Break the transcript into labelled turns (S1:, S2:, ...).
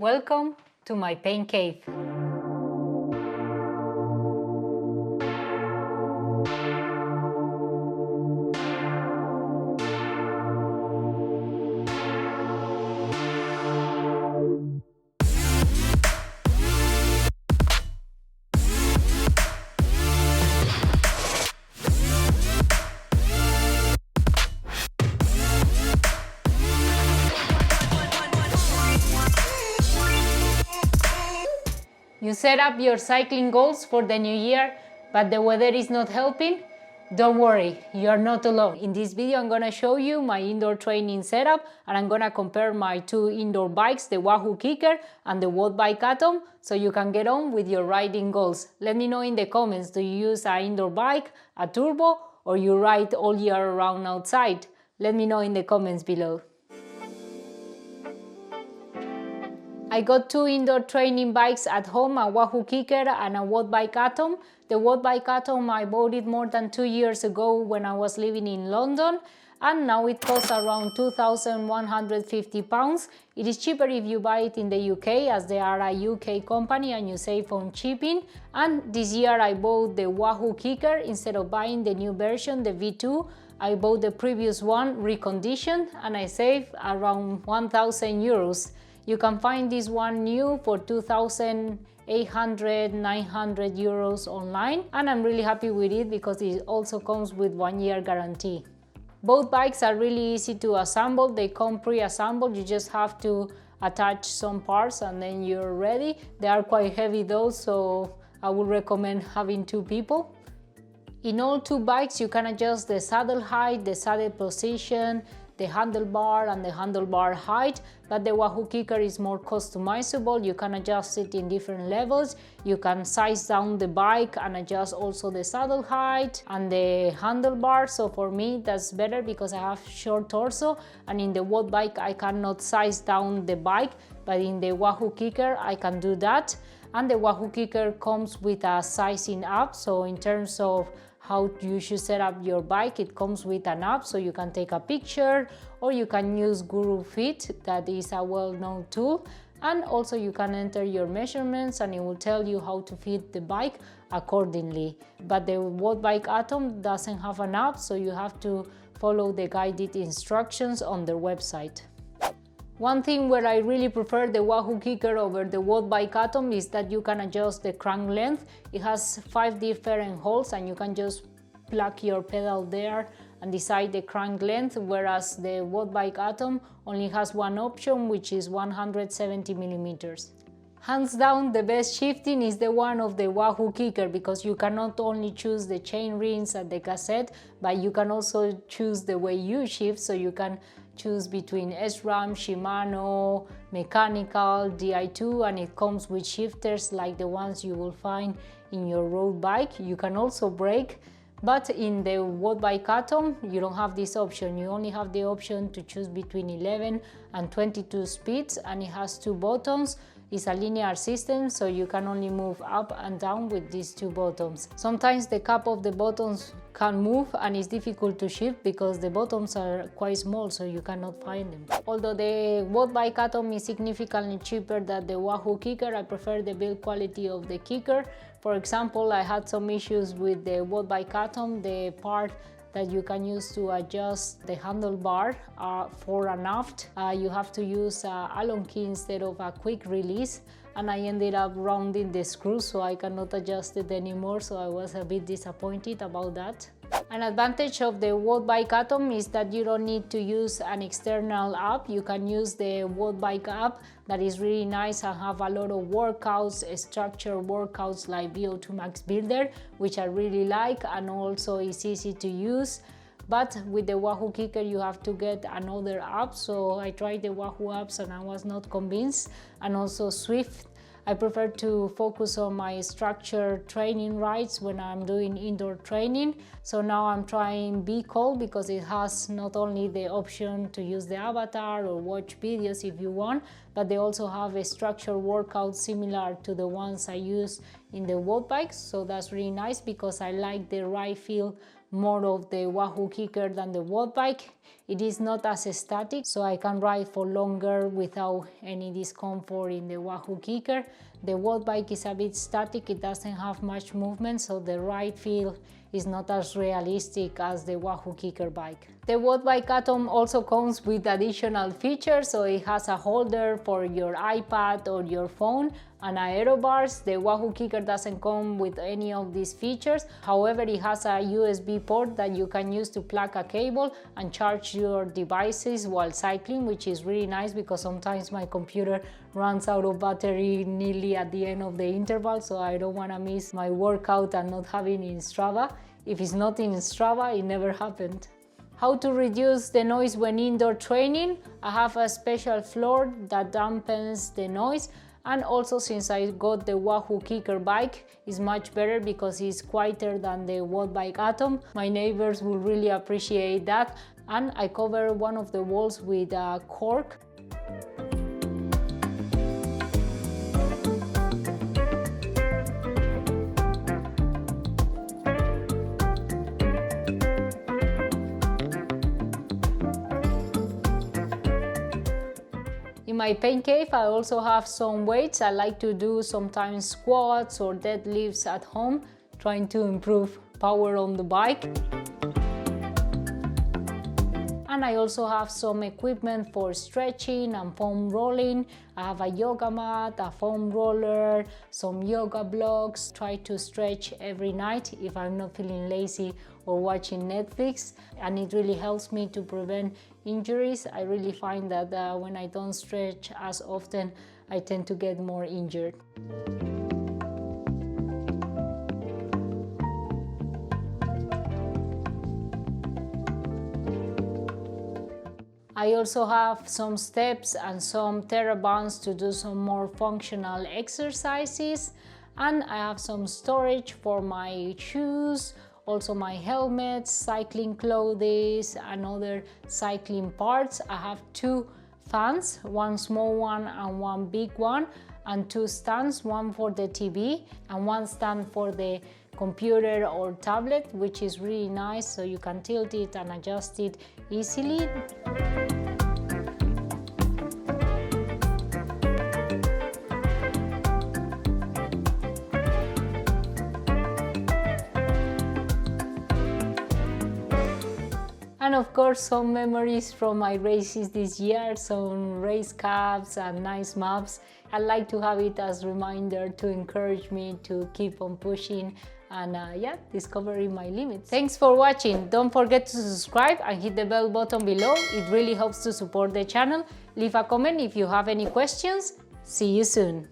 S1: Welcome to my pain cave. You set up your cycling goals for the new year, but the weather is not helping? Don't worry, you're not alone. In this video I'm gonna show you my indoor training setup, and I'm gonna compare my two indoor bikes, the Wahoo KICKR and the Wattbike ATOM, so you can get on with your riding goals. Let me know in the comments, do you use an indoor bike, a turbo, or you ride all year round outside? Let me know in the comments below. I got two indoor training bikes at home, a Wahoo KICKR and a Wattbike ATOM. The Wattbike ATOM I bought it more than 2 years ago when I was living in London, and now it costs around £2,150. It is cheaper if you buy it in the UK, as they are a UK company and you save on shipping. And this year I bought the Wahoo KICKR instead of buying the new version, the V2. I bought the previous one reconditioned and I saved around €1,000. You can find this one new for 2,800, 900 euros online, and I'm really happy with it because it also comes with 1 year guarantee. Both bikes are really easy to assemble. They come pre-assembled. You just have to attach some parts and then you're ready. They are quite heavy though, so I would recommend having two people. In all two bikes you can adjust the saddle height, the saddle position, the handlebar and the handlebar height, but the Wahoo KICKR is more customizable. You can adjust it in different levels. You can size down the bike and adjust also the saddle height and the handlebar. So for me that's better because I have short torso, and in the Wattbike I cannot size down the bike, but in the Wahoo KICKR I can do that. And the Wahoo KICKR comes with a sizing app, so in terms of how you should set up your bike, it comes with an app, so you can take a picture or you can use Guru Fit, that is a well-known tool, and also you can enter your measurements and it will tell you how to fit the bike accordingly. But the Wattbike ATOM doesn't have an app, so you have to follow the guided instructions on their website. One thing where I really prefer the Wahoo KICKR over the Wattbike ATOM is that you can adjust the crank length. It has 5 different holes and you can just plug your pedal there and decide the crank length, whereas the Wattbike ATOM only has one option, which is 170 millimeters. Hands down, the best shifting is the one of the Wahoo KICKR, because you can not only choose the chain rings and the cassette, but you can also choose the way you shift, so you can choose between SRAM, Shimano, mechanical, Di2, and it comes with shifters like the ones you will find in your road bike. You can also brake, but in the Wattbike ATOM you don't have this option. You only have the option to choose between 11 and 22 speeds, and it has 2 buttons. It's a linear system, so you can only move up and down with these 2 buttons. Sometimes the cap of the buttons can move and it's difficult to shift because the buttons are quite small, so you cannot find them. Although the Wattbike ATOM is significantly cheaper than the Wahoo KICKR, I prefer the build quality of the KICKR. For example, I had some issues with the Wattbike ATOM. The part that you can use to adjust the handlebar fore and aft, you have to use an Allen key instead of a quick release, and I ended up rounding the screws, so I cannot adjust it anymore, so I was a bit disappointed about that. An advantage of the Wattbike ATOM is that you don't need to use an external app. You can use the Wattbike app that is really nice and have a lot of workouts, structured workouts like VO2 Max Builder, which I really like, and also it's easy to use. But with the Wahoo KICKR you have to get another app, so I tried the Wahoo apps and I was not convinced, and also Swift. I prefer to focus on my structured training rides when I'm doing indoor training. So now I'm trying Bkool because it has not only the option to use the avatar or watch videos if you want, but they also have a structured workout similar to the ones I use in the Wattbikes. So that's really nice because I like the ride feel more of the Wahoo KICKR than the Wattbike. It is not as static, so I can ride for longer without any discomfort in the Wahoo KICKR. The Wattbike is a bit static, it doesn't have much movement, so the ride feel is not as realistic as the Wahoo KICKR bike. The Wattbike ATOM also comes with additional features, so it has a holder for your iPad or your phone and aero bars. The Wahoo KICKR doesn't come with any of these features. However, it has a USB port that you can use to plug a cable and charge your devices while cycling, which is really nice because sometimes my computer runs out of battery nearly at the end of the interval, so I don't want to miss my workout and not having it in Strava. If it's not in Strava, it never happened. How to reduce the noise when indoor training? I have a special floor that dampens the noise, and also since I got the Wahoo KICKR bike, it's much better because it's quieter than the Wattbike ATOM. My neighbors will really appreciate that, and I cover one of the walls with cork. In my pain cave, I also have some weights. I like to do sometimes squats or deadlifts at home, trying to improve power on the bike. And I also have some equipment for stretching and foam rolling. I have a yoga mat, a foam roller, some yoga blocks. Try to stretch every night if I'm not feeling lazy or watching Netflix, and it really helps me to prevent injuries. I really find that when I don't stretch as often, I tend to get more injured. I also have some steps and some Therabands to do some more functional exercises, and I have some storage for my shoes, also my helmets, cycling clothes and other cycling parts. I have 2 fans, one small one and one big one, and 2 stands, one for the TV and one stand for the computer or tablet, which is really nice, so you can tilt it and adjust it easily. And of course, some memories from my races this year, some race caps and nice maps. I like to have it as a reminder to encourage me to keep on pushing and discovering my limits. Thanks for watching. Don't forget to subscribe and hit the bell button below. It really helps to support the channel. Leave a comment if you have any questions. See you soon.